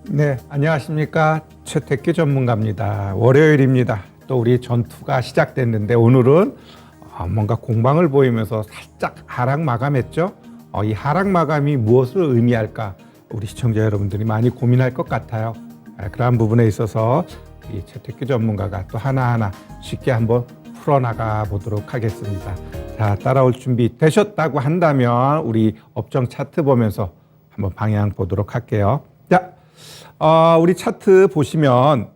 네, 안녕하십니까. 최택규 전문가입니다. 월요일입니다. 또 우리 전투가 시작됐는데 오늘은 뭔가 공방을 보이면서 살짝 하락 마감했죠. 이 하락 마감이 무엇을 의미할까 우리 시청자 여러분들이 많이 고민할 것 같아요. 그러한 부분에 있어서 이 최택규 전문가가 또 하나하나 쉽게 한번 풀어나가 보도록 하겠습니다. 자, 따라올 준비 되셨다고 한다면 우리 업종 차트 보면서 한번 방향 보도록 할게요. 자, 우리 차트 보시면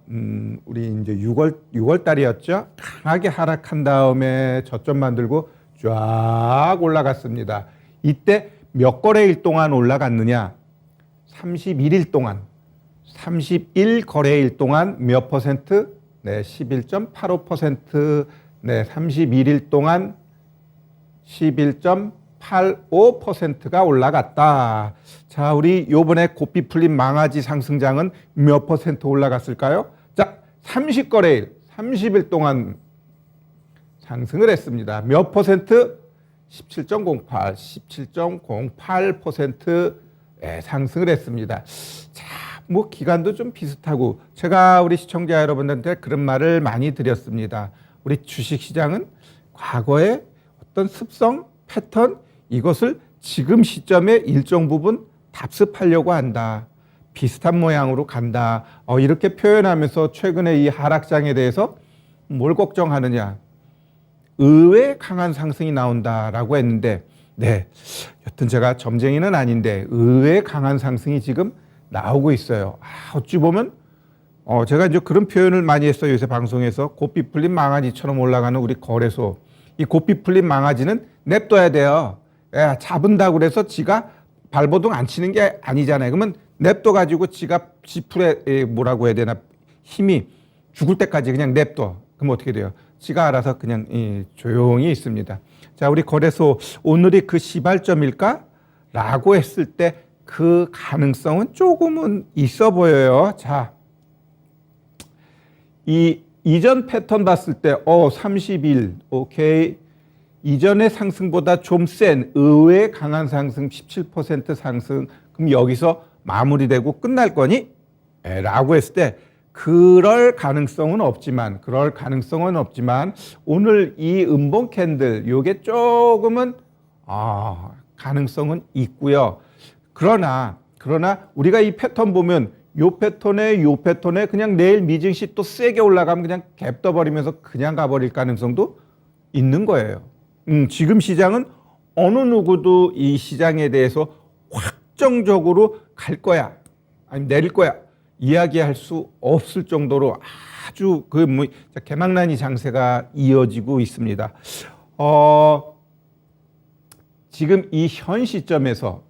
우리 이제 6월 달이었죠. 강하게 하락한 다음에 저점 만들고 쫙 올라갔습니다. 이때 몇 거래일 동안 올라갔느냐? 31일 동안, 31 거래일 동안 몇 퍼센트? 네, 11.85%. 네, 31일 동안 11.85%가 올라갔다. 자, 우리 요번에 고삐 풀린 망아지 상승장은 몇 퍼센트 올라갔을까요? 자, 30거래일, 30일 동안 상승을 했습니다. 몇 퍼센트? 17.08, 17.08% 상승을 했습니다. 자, 뭐 기간도 좀 비슷하고 제가 우리 시청자 여러분들한테 그런 말을 많이 드렸습니다. 우리 주식시장은 과거에 어떤 습성, 패턴 이것을 지금 시점에 일정 부분 답습하려고 한다. 비슷한 모양으로 간다. 이렇게 표현하면서 최근에 이 하락장에 대해서 뭘 걱정하느냐. 의외 강한 상승이 나온다라고 했는데 네, 여튼 제가 점쟁이는 아닌데 의외 강한 상승이 지금 나오고 있어요. 어찌 보면 제가 이제 그런 표현을 많이 했어요. 요새 방송에서 고삐 풀린 망아지처럼 올라가는 우리 거래소. 이 고삐 풀린 망아지는 냅둬야 돼요. 잡은다고 그래서 지가 발버둥 안 치는 게 아니잖아요. 그러면 냅둬가지고 지가 지풀에 뭐라고 해야 되나 힘이 죽을 때까지 그냥 냅둬. 그럼 어떻게 돼요? 지가 알아서 그냥 조용히 있습니다. 자, 우리 거래소 오늘이 그 시발점일까? 라고 했을 때 그 가능성은 조금은 있어 보여요. 자, 이 이전 패턴 봤을 때 30일 오케이. 이전의 상승보다 좀 센 의외 강한 상승 17% 상승. 그럼 여기서 마무리되고 끝날 거니? 라고 했을 때 그럴 가능성은 없지만 오늘 이 음봉 캔들 요게 조금은 가능성은 있고요. 그러나 우리가 이 패턴 보면 요 패턴에 그냥 내일 미증시 또 세게 올라가면 그냥 갭 떠버리면서 그냥 가버릴 가능성도 있는 거예요. 지금 시장은 어느 누구도 이 시장에 대해서 확정적으로 갈 거야 아니면 내릴 거야 이야기할 수 없을 정도로 아주 개망난이 장세가 이어지고 있습니다. 지금 이 현 시점에서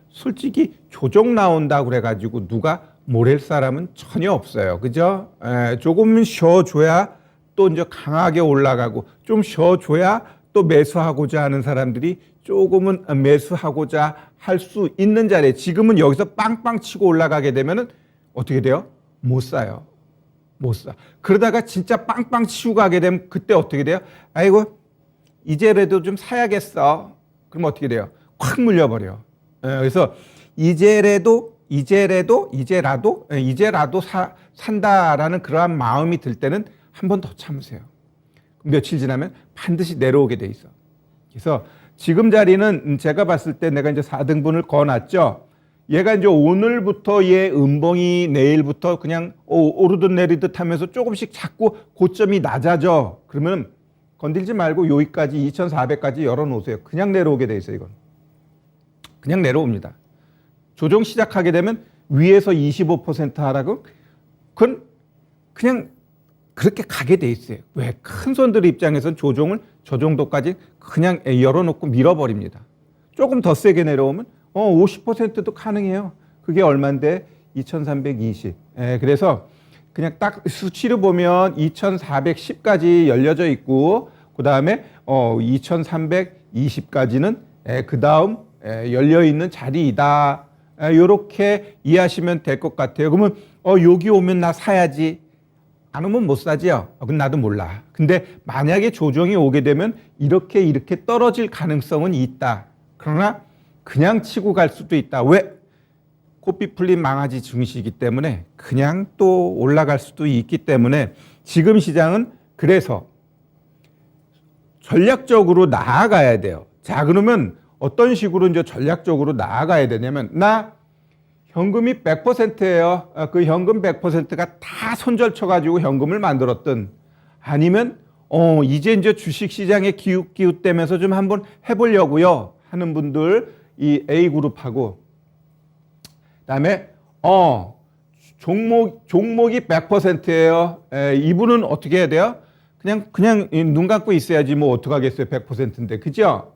솔직히 조정 나온다고 그래가지고 누가 모를 사람은 전혀 없어요. 그죠? 조금 쉬어줘야 또 이제 강하게 올라가고 좀 쉬어줘야 또 매수하고자 하는 사람들이 조금은 매수하고자 할 수 있는 자리에 지금은 여기서 빵빵 치고 올라가게 되면은 어떻게 돼요? 못 사요. 못 사. 그러다가 진짜 빵빵 치고 가게 되면 그때 어떻게 돼요? 아이고 이제라도 좀 사야겠어. 그럼 어떻게 돼요? 확 물려버려. 그래서 이제라도 산다라는 그러한 마음이 들 때는 한 번 더 참으세요. 며칠 지나면 반드시 내려오게 돼 있어. 그래서 지금 자리는 제가 봤을 때 내가 이제 4등분을 거놨죠. 얘가 이제 오늘부터 얘 음봉이 내일부터 그냥 오르듯 내리듯 하면서 조금씩 자꾸 고점이 낮아져. 그러면 건들지 말고 여기까지 2,400까지 열어놓으세요. 그냥 내려오게 돼 있어요. 이건. 그냥 내려옵니다. 조정 시작하게 되면 위에서 25% 하락은 그건 그냥 그렇게 가게 돼 있어요. 왜? 큰 손들 입장에서는 조정을 저 정도까지 그냥 열어놓고 밀어버립니다. 조금 더 세게 내려오면 50%도 가능해요. 그게 얼마인데? 2,320. 그래서 그냥 딱 수치를 보면 2,410까지 열려져 있고 그 다음에 2,320까지는 그 다음 열려 있는 자리이다. 이렇게 이해하시면 될 것 같아요. 그러면 여기 오면 나 사야지. 안 오면 못 사지요. 그건 나도 몰라. 근데 만약에 조정이 오게 되면 이렇게 떨어질 가능성은 있다. 그러나 그냥 치고 갈 수도 있다. 왜? 고삐 풀린 망아지 증시이기 때문에 그냥 또 올라갈 수도 있기 때문에 지금 시장은 그래서 전략적으로 나아가야 돼요. 자, 그러면 어떤 식으로 이제 전략적으로 나아가야 되냐면, 나 현금이 100%예요. 그 현금 100%가 다 손절 쳐가지고 현금을 만들었든, 아니면 이제 주식 시장에 기웃기웃대면서 좀 한번 해보려고요 하는 분들, 이 A 그룹하고, 그다음에 종목이 100%예요. 이분은 어떻게 해야 돼요? 그냥 눈 감고 있어야지 뭐 어떡하겠어요. 100%인데. 그죠?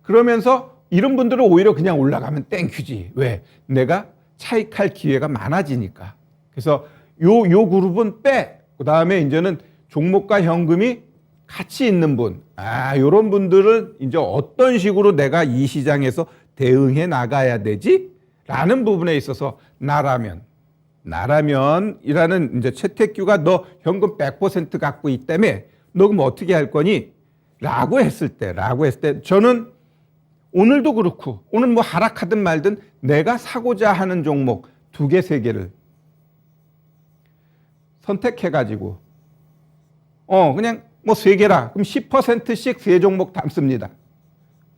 그러면서 이런 분들은 오히려 그냥 올라가면 땡큐지. 왜? 내가 차익할 기회가 많아지니까. 그래서 요 그룹은 빼. 그다음에 이제는 종목과 현금이 같이 있는 분. 요런 분들은 이제 어떤 식으로 내가 이 시장에서 대응해 나가야 되지? 라는 부분에 있어서 나라면이라는 이제 최태규가 너 현금 100% 갖고 있다며 너 그럼 어떻게 할 거니? 라고 했을 때 저는 오늘도 그렇고 오늘 뭐 하락하든 말든 내가 사고자 하는 종목 2개, 3개를 선택해가지고 그냥 뭐 3개라 그럼 10%씩 3종목 담습니다.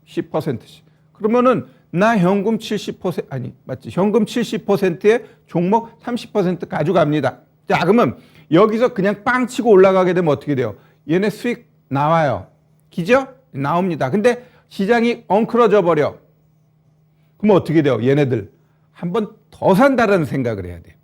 10%씩. 그러면은 나 현금 70% 아니 맞지? 현금 70%에 종목 30% 가져갑니다. 자, 그러면 여기서 그냥 빵 치고 올라가게 되면 어떻게 돼요? 얘네 수익 나와요. 기죠? 나옵니다. 근데 시장이 엉클어져 버려. 그럼 어떻게 돼요? 얘네들 한 번 더 산다라는 생각을 해야 돼요.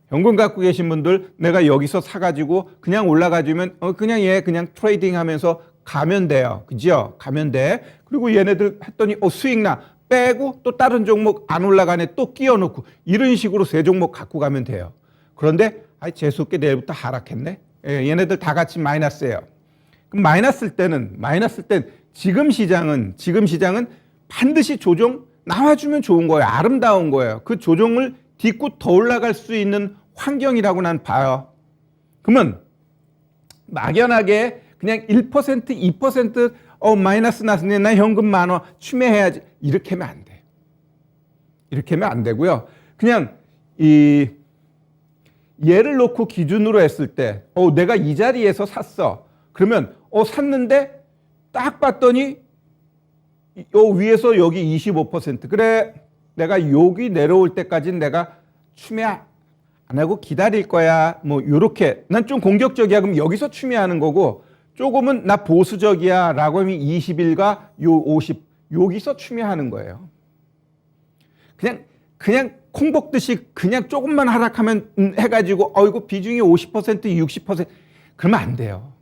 현금 갖고 계신 분들 내가 여기서 사가지고 그냥 올라가주면 그냥 그냥 트레이딩 하면서 가면 돼요. 그죠? 가면 돼. 그리고 얘네들 했더니 수익 나. 빼고 또 다른 종목 안 올라가네 또 끼워 넣고 이런 식으로 3종목 갖고 가면 돼요. 그런데 재수없게 내일부터 하락했네. 얘네들 다 같이 마이너스예요. 그럼 마이너스일 때는 지금 시장은 반드시 조정 나와주면 좋은 거예요. 아름다운 거예요. 그 조정을 딛고 더 올라갈 수 있는 환경이라고 난 봐요. 그러면 막연하게 그냥 1%, 2% 마이너스 났으니 나 현금 10,000원 추매해야지. 이렇게 하면 안 돼. 이렇게 하면 안 되고요. 그냥 얘를 놓고 기준으로 했을 때 내가 이 자리에서 샀어. 그러면 샀는데 딱 봤더니 위에서 여기 25% 그래 내가 여기 내려올 때까지는 내가 추매 안 하고 기다릴 거야. 뭐 요렇게 난 좀 공격적이야. 그럼 여기서 추매하는 거고 조금은 나 보수적이야 라고 하면 20일과 50 여기서 추매하는 거예요. 그냥 콩 볶듯이 그냥 조금만 하락하면 해가지고 이거 비중이 50% 60% 그러면 안 돼요.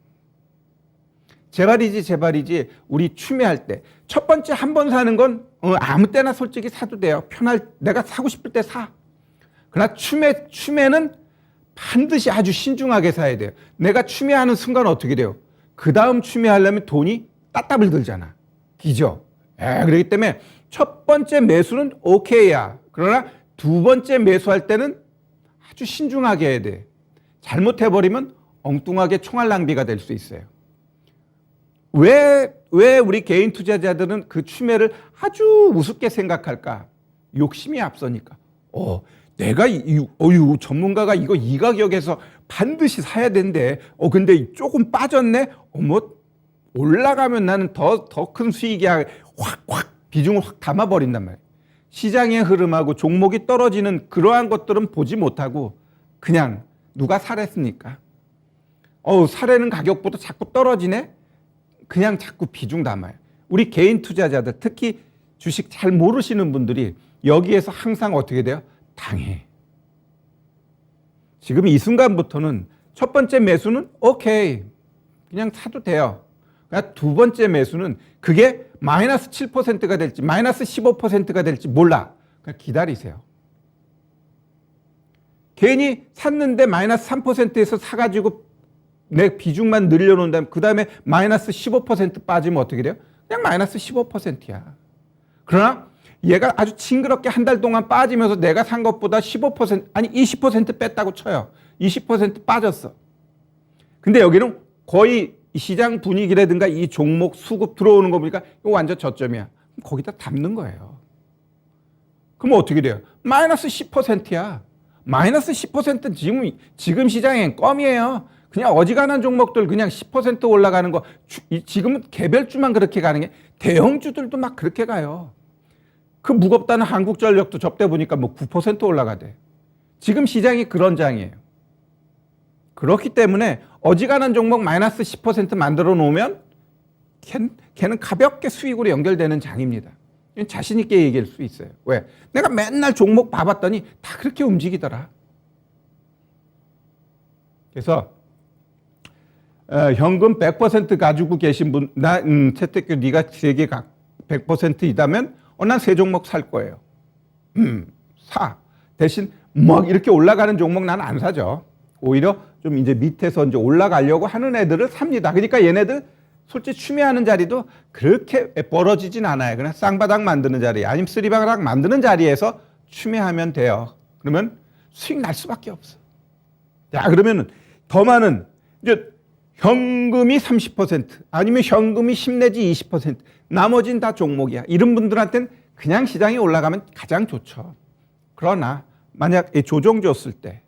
제발이지 우리 추매할 때 첫 번째 한 번 사는 건 아무 때나 솔직히 사도 돼요. 내가 사고 싶을 때 사. 그러나 추매는 반드시 아주 신중하게 사야 돼요. 내가 추매하는 순간 어떻게 돼요? 그 다음 추매하려면 돈이 따따블 들잖아. 기죠? 그렇기 때문에 첫 번째 매수는 오케이야. 그러나 두 번째 매수할 때는 아주 신중하게 해야 돼. 잘못해버리면 엉뚱하게 총알 낭비가 될 수 있어요. 왜 우리 개인 투자자들은 그 추매를 아주 우습게 생각할까? 욕심이 앞서니까. 내가 전문가가 이거 이 가격에서 반드시 사야 된대. 근데 조금 빠졌네. 올라가면 나는 더 큰 수익이 확 비중을 확 담아버린단 말이에요. 시장의 흐름하고 종목이 떨어지는 그러한 것들은 보지 못하고 그냥 누가 사랬으니까. 사려는 가격보다 자꾸 떨어지네. 그냥 자꾸 비중 담아요. 우리 개인 투자자들 특히 주식 잘 모르시는 분들이 여기에서 항상 어떻게 돼요? 당해. 지금 이 순간부터는 첫 번째 매수는 오케이. 그냥 사도 돼요. 그러니까 두 번째 매수는 그게 마이너스 7%가 될지 마이너스 15%가 될지 몰라. 그냥 기다리세요. 괜히 샀는데 마이너스 3%에서 사가지고 내 비중만 늘려놓은 다음에 그 다음에 마이너스 15% 빠지면 어떻게 돼요? 그냥 마이너스 15%야. 그러나 얘가 아주 징그럽게 한 달 동안 빠지면서 내가 산 것보다 15% 아니 20% 뺐다고 쳐요. 20% 빠졌어. 근데 여기는 거의 시장 분위기라든가 이 종목 수급 들어오는 거 보니까 이거 완전 저점이야. 거기다 담는 거예요. 그럼 어떻게 돼요? 마이너스 10%야. 마이너스 10%는 지금 시장엔 껌이에요. 그냥 어지간한 종목들 그냥 10% 올라가는 거, 지금은 개별주만 그렇게 가는 게 대형주들도 막 그렇게 가요. 그 무겁다는 한국전력도 접대 보니까 뭐 9% 올라가대. 지금 시장이 그런 장이에요. 그렇기 때문에 어지간한 종목 마이너스 10% 만들어 놓으면 걔는 가볍게 수익으로 연결되는 장입니다. 자신 있게 얘기할 수 있어요. 왜? 내가 맨날 종목 봐봤더니 다 그렇게 움직이더라. 그래서 현금 100% 가지고 계신 분, 채택규 네가 세계 100%이다면 난 세 종목 살 거예요. 사. 대신 막 이렇게 올라가는 종목 나는 안 사죠. 오히려 좀 이제 밑에서 이제 올라가려고 하는 애들을 삽니다. 그러니까 얘네들 솔직히 추매하는 자리도 그렇게 벌어지진 않아요. 그냥 쌍바닥 만드는 자리, 아니면 쓰리바닥 만드는 자리에서 추매하면 돼요. 그러면 수익 날 수밖에 없어. 자, 그러면은 더 많은 이제 현금이 30%, 아니면 현금이 10 내지 20%, 나머지는 다 종목이야. 이런 분들한테는 그냥 시장이 올라가면 가장 좋죠. 그러나 만약 조정 줬을 때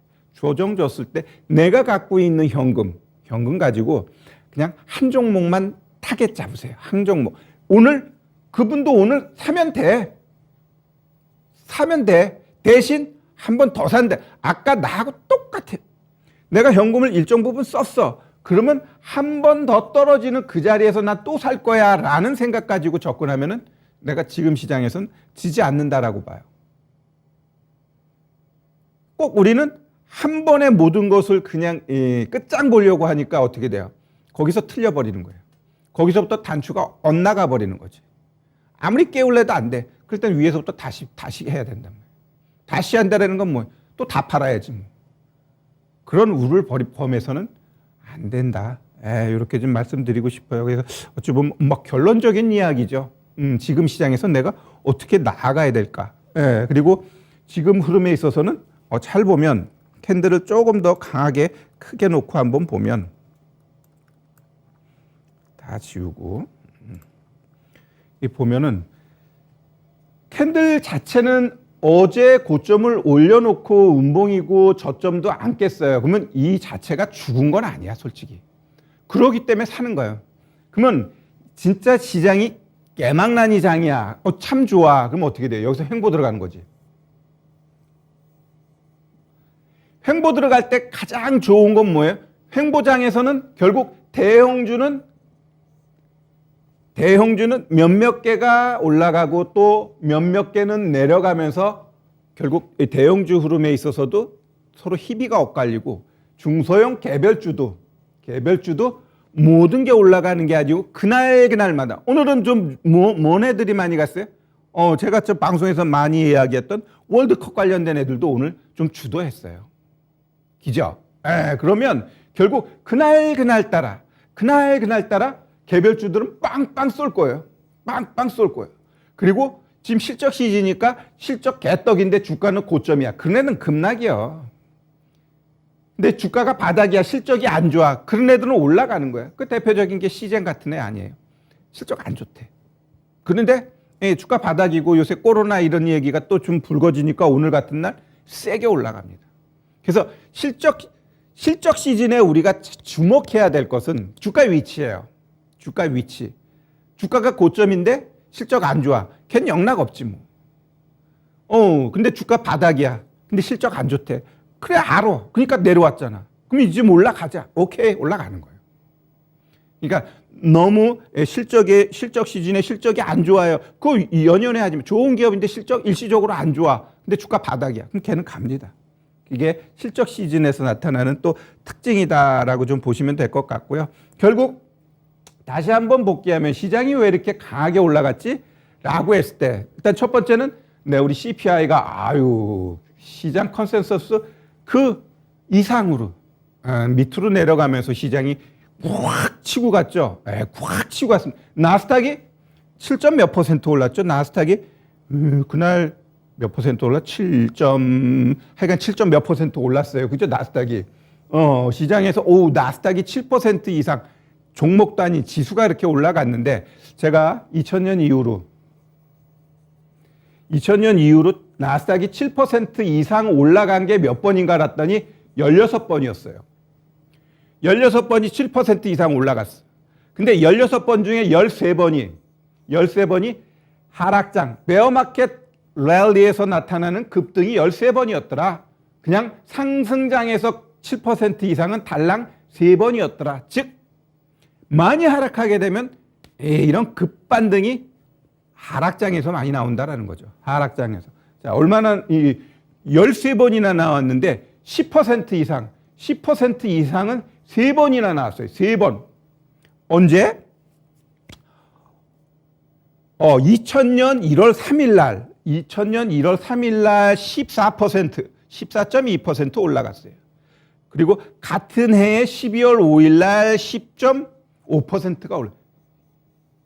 내가 갖고 있는 현금 가지고 그냥 한 종목만 타겟 잡으세요. 한 종목. 오늘 그분도 오늘 사면 돼. 대신 한 번 더 산대. 아까 나하고 똑같아. 내가 현금을 일정 부분 썼어. 그러면 한 번 더 떨어지는 그 자리에서 나 또 살 거야 라는 생각 가지고 접근하면은 내가 지금 시장에서는 지지 않는다라고 봐요. 꼭 우리는 한 번에 모든 것을 그냥 끝장 보려고 하니까 어떻게 돼요? 거기서 틀려버리는 거예요. 거기서부터 단추가 엇나가 버리는 거지. 아무리 깨울래도 안 돼. 그럴 땐 위에서부터 다시 해야 된단 말이에요. 다시 한다는 건 뭐 또 다 팔아야지 뭐. 그런 우를 범해서는 안 된다. 이렇게 좀 말씀드리고 싶어요. 그래서 어찌 보면 막 결론적인 이야기죠. 지금 시장에서 내가 어떻게 나아가야 될까. 그리고 지금 흐름에 있어서는 잘 보면 캔들을 조금 더 강하게 크게 놓고 한번 보면 다 지우고 이 보면은 캔들 자체는 어제 고점을 올려놓고 음봉이고 저점도 안 깼어요. 그러면 이 자체가 죽은 건 아니야, 솔직히. 그러기 때문에 사는 거예요. 그러면 진짜 시장이 깨망나니 장이야. 참 좋아. 그럼 어떻게 돼요? 여기서 횡보 들어가는 거지. 횡보 들어갈 때 가장 좋은 건 뭐예요? 횡보장에서는 결국 대형주는 몇몇 개가 올라가고 또 몇몇 개는 내려가면서 결국 대형주 흐름에 있어서도 서로 희비가 엇갈리고 중소형 개별주도 모든 게 올라가는 게 아니고 그날마다 오늘은 좀 뭔 애들이 많이 갔어요? 제가 저 방송에서 많이 이야기했던 월드컵 관련된 애들도 오늘 좀 주도했어요. 기죠? 그러면 결국 그날 따라 개별주들은 빵빵 쏠 거예요. 빵빵 쏠 거예요. 그리고 지금 실적 시즌이니까 실적 개떡인데 주가는 고점이야. 그런 애는 급락이야. 근데 주가가 바닥이야. 실적이 안 좋아. 그런 애들은 올라가는 거야. 그 대표적인 게 시젠 같은 애 아니에요. 실적 안 좋대. 그런데 주가 바닥이고 요새 코로나 이런 얘기가 또 좀 불거지니까 오늘 같은 날 세게 올라갑니다. 그래서 실적 시즌에 우리가 주목해야 될 것은 주가 위치예요. 주가 위치. 주가가 고점인데 실적 안 좋아. 걔는 영락 없지 뭐. 근데 주가 바닥이야. 근데 실적 안 좋대. 그래 알아. 그러니까 내려왔잖아. 그럼 이제 올라가자. 오케이 올라가는 거예요. 그러니까 너무 실적 시즌에 실적이 안 좋아요. 그거 연연해 하지 마. 좋은 기업인데 실적 일시적으로 안 좋아. 근데 주가 바닥이야. 그럼 걔는 갑니다. 이게 실적 시즌에서 나타나는 또 특징이다라고 좀 보시면 될 것 같고요. 결국 다시 한번 복귀하면 시장이 왜 이렇게 강하게 올라갔지? 라고 했을 때 일단 첫 번째는 우리 CPI가 시장 컨센서스 그 이상으로 밑으로 내려가면서 시장이 꽉 치고 갔죠. 꽉 치고 갔습니다. 나스닥이 7점 몇 % 올랐죠. 나스닥이 그날 몇 퍼센트 올라? 7점 몇 % 올랐어요. 그죠? 나스닥이. 시장에서 나스닥이 7% 이상 종목 단위 지수가 이렇게 올라갔는데 제가 2000년 이후로 나스닥이 7% 이상 올라간 게 몇 번인가 봤더니 16번이었어요. 16번이 7% 이상 올라갔어. 근데 16번 중에 13번이 하락장, 베어마켓 랠리에서 나타나는 급등이 13번이었더라. 그냥 상승장에서 7% 이상은 달랑 3번이었더라. 즉, 많이 하락하게 되면 이런 급반등이 하락장에서 많이 나온다라는 거죠. 하락장에서. 자, 얼마나 13번이나 나왔는데 10% 이상은 3번이나 나왔어요. 3번. 언제? 2000년 1월 3일 날 14.2% 올라갔어요. 그리고 같은 해에 12월 5일 날 10.5%가 올라.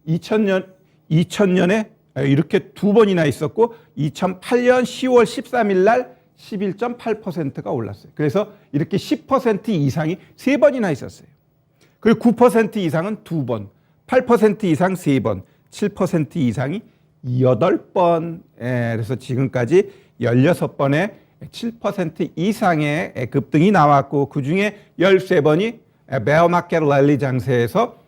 2000년에 이렇게 두 번이나 있었고 2008년 10월 13일 날 11.8%가 올랐어요. 그래서 이렇게 10% 이상이 세 번이나 있었어요. 그리고 9% 이상은 두 번, 8% 이상 세 번, 7% 이상이 8번. 그래서 지금까지 16번의 7% 이상의 급등이 나왔고 그중에 13번이 베어마켓 랠리 장세에서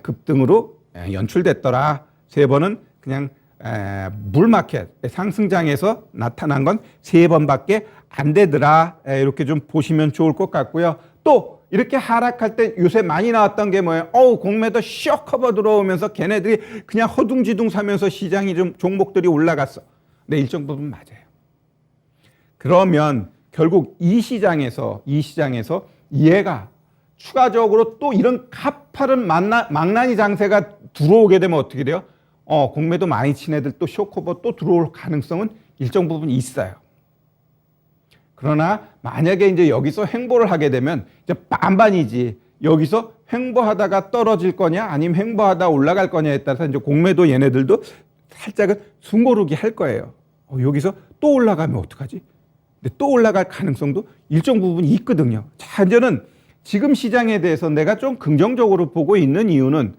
급등으로 연출됐더라. 3번은 그냥 물마켓 상승장에서 나타난 건 3번밖에 안 되더라. 이렇게 좀 보시면 좋을 것 같고요. 또 이렇게 하락할 때 요새 많이 나왔던 게 뭐예요? 공매도 쇼 커버 들어오면서 걔네들이 그냥 허둥지둥 사면서 시장이 좀 종목들이 올라갔어. 근데 일정 부분 맞아요. 그러면 결국 이 시장에서 얘가 추가적으로 또 이런 가파른 망나니 장세가 들어오게 되면 어떻게 돼요? 공매도 많이 친 애들 또 쇼커버 또 들어올 가능성은 일정 부분 있어요. 그러나 만약에 이제 여기서 횡보를 하게 되면 이제 반반이지. 여기서 횡보하다가 떨어질 거냐 아니면 횡보하다 올라갈 거냐에 따라서 이제 공매도 얘네들도 살짝은 숨고르기 할 거예요. 여기서 또 올라가면 어떡하지? 근데 또 올라갈 가능성도 일정 부분 있거든요. 자, 이제는 지금 시장에 대해서 내가 좀 긍정적으로 보고 있는 이유는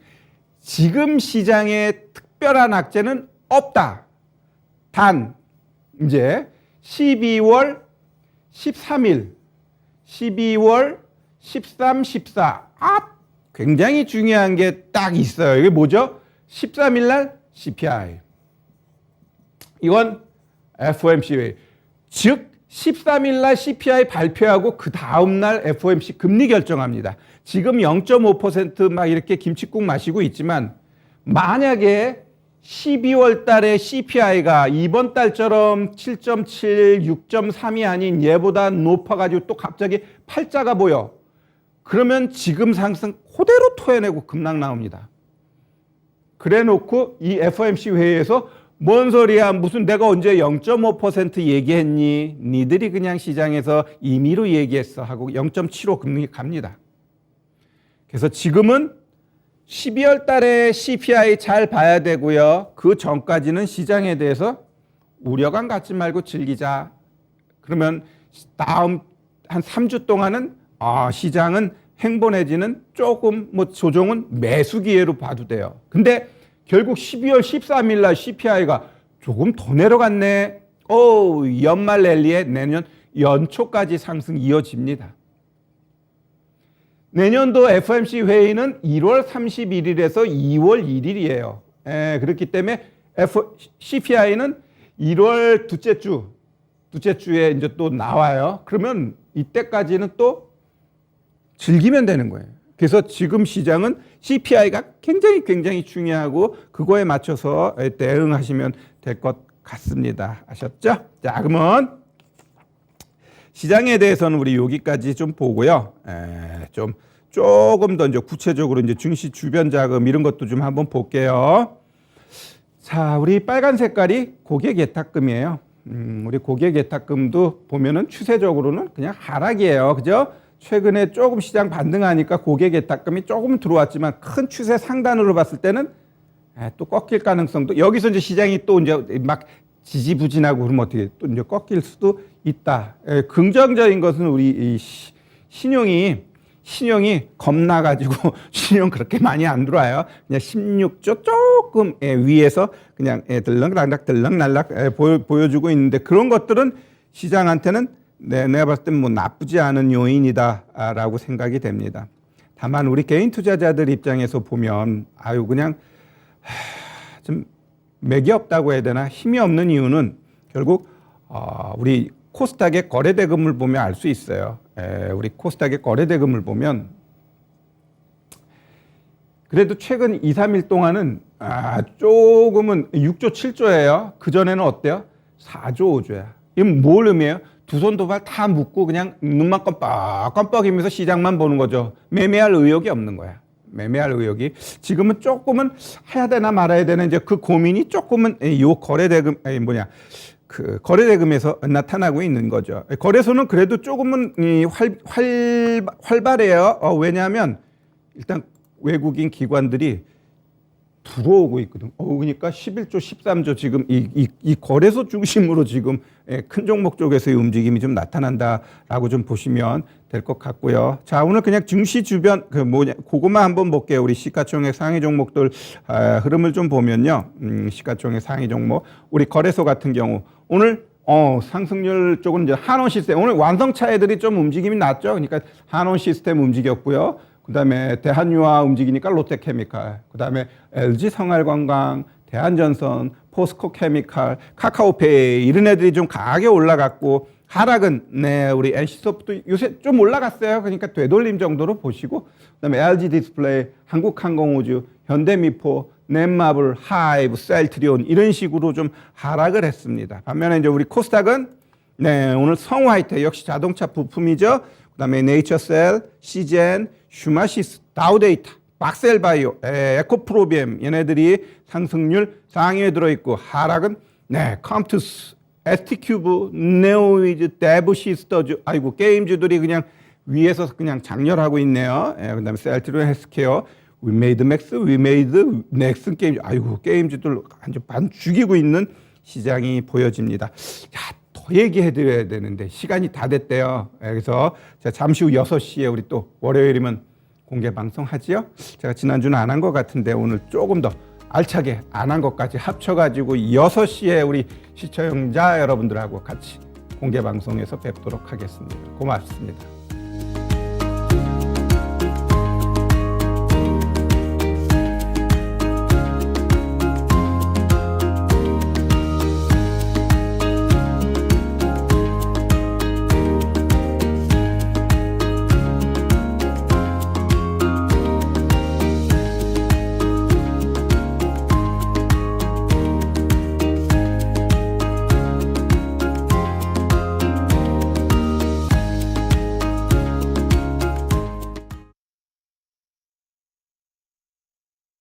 지금 시장에 특별한 악재는 없다. 단 이제 12월 13일, 12월 13, 14 굉장히 중요한 게 딱 있어요. 이게 뭐죠? 13일 날 CPI. 이건 FOMC 회의. 즉 13일 날 CPI 발표하고 그 다음 날 FOMC 금리 결정합니다. 지금 0.5% 막 이렇게 김칫국 마시고 있지만 만약에 12월 달에 CPI가 이번 달처럼 7.7, 6.3이 아닌 얘보다 높아가지고 또 갑자기 팔자가 보여. 그러면 지금 상승 그대로 토해내고 급락 나옵니다. 그래 놓고 이 FOMC 회의에서 뭔 소리야? 무슨 내가 언제 0.5% 얘기했니? 니들이 그냥 시장에서 임의로 얘기했어 하고 0.75 금리 갑니다. 그래서 지금은 12월 달에 CPI 잘 봐야 되고요. 그 전까지는 시장에 대해서 우려감 갖지 말고 즐기자. 그러면 다음 한 3주 동안은 시장은 횡보 내지는 조금 조정은 매수 기회로 봐도 돼요. 근데 결국 12월 13일 날 CPI가 조금 더 내려갔네. 연말 랠리에 내년 연초까지 상승 이어집니다. 내년도 FOMC 회의는 1월 31일에서 2월 1일이에요. 그렇기 때문에 CPI는 1월 둘째 주에 이제 또 나와요. 그러면 이때까지는 또 즐기면 되는 거예요. 그래서 지금 시장은 CPI가 굉장히 중요하고 그거에 맞춰서 대응하시면 될 것 같습니다. 아셨죠? 자, 그러면 시장에 대해서는 우리 여기까지 좀 보고요. 조금 더 이제 구체적으로 이제 증시 주변 자금 이런 것도 좀 한번 볼게요. 자, 우리 빨간 색깔이 고객 예탁금이에요. 우리 고객 예탁금도 보면은 추세적으로는 그냥 하락이에요. 그죠? 최근에 조금 시장 반등하니까 고객 예탁금이 조금 들어왔지만 큰 추세 상단으로 봤을 때는 또 꺾일 가능성도 여기서 이제 시장이 또 이제 막 지지부진하고 그러면 어떻게 또 이제 꺾일 수도 있다. 긍정적인 것은 우리 이 신용이 신용이 겁나가지고 신용 그렇게 많이 안 들어와요. 그냥 16조 조금 위에서 그냥 들락날락 들락날락 보여주고 있는데 그런 것들은 시장한테는 내가 봤을 땐 뭐 나쁘지 않은 요인이다라고 생각이 됩니다. 다만 우리 개인 투자자들 입장에서 보면 아유 그냥 좀 맥이 없다고 해야 되나 힘이 없는 이유는 결국 우리 코스닥의 거래대금을 보면 알 수 있어요. 우리 코스닥의 거래대금을 보면 그래도 최근 2, 3일 동안은 조금은 6조, 7조예요. 그전에는 어때요? 4조, 5조야. 이건 뭘 의미해요? 두 손 두 발 다 묶고 그냥 눈만 껌뻑껌뻑이면서 시장만 보는 거죠. 매매할 의욕이 없는 거야. 매매할 의욕이. 지금은 조금은 해야 되나 말아야 되나 이제 그 고민이 조금은 요 거래대금, 그 거래대금에서 나타나고 있는 거죠. 거래소는 그래도 조금은 활발해요. 왜냐하면 일단 외국인 기관들이 들어오고 있거든. 그러니까 11조, 13조 지금 이 거래소 중심으로 지금 큰 종목 쪽에서의 움직임이 좀 나타난다라고 좀 보시면 될 것 같고요. 자, 오늘 그냥 증시 주변 그거만 한번 볼게요. 우리 시가총액 상위 종목들 흐름을 좀 보면요. 시가총액 상위 종목 우리 거래소 같은 경우 오늘 상승률 쪽은 이제 한원 시스템 오늘 완성차 애들이 좀 움직임이 났죠. 그러니까 한원 시스템 움직였고요. 그다음에 대한유화 움직이니까 롯데케미칼, 그다음에 LG 생활건강, 대한전선, 포스코케미칼, 카카오페이 이런 애들이 좀 강하게 올라갔고 하락은 우리 NC소프트 요새 좀 올라갔어요. 그러니까 되돌림 정도로 보시고 그다음에 LG 디스플레이, 한국항공우주, 현대미포, 넷마블, 하이브, 셀트리온 이런 식으로 좀 하락을 했습니다. 반면에 이제 우리 코스닥은 오늘 성화이텍 역시 자동차 부품이죠. 그다음에 네이처셀, 시젠, 슈마시스, 다우데이터, 박셀바이오, 에코프로비엠 얘네들이 상승률 상위에 들어있고 하락은 컴투스, ST큐브, 네오위즈, 데브시스터즈 아이고 게임주들이 그냥 위에서 그냥 장렬하고 있네요. 그다음에 셀트리온 헬스케어, 위메이드맥스, 위메이드, 넥슨 게임 아이고 게임주들 완전 반 죽이고 있는 시장이 보여집니다. 자, 더 얘기해드려야 되는데 시간이 다 됐대요. 그래서 잠시 후 6시에 우리 또 월요일이면 공개 방송하지요. 제가 지난주는 안 한 것 같은데 오늘 조금 더 알차게 안 한 것까지 합쳐가지고 6시에 우리 시청자 여러분들하고 같이 공개 방송에서 뵙도록 하겠습니다. 고맙습니다.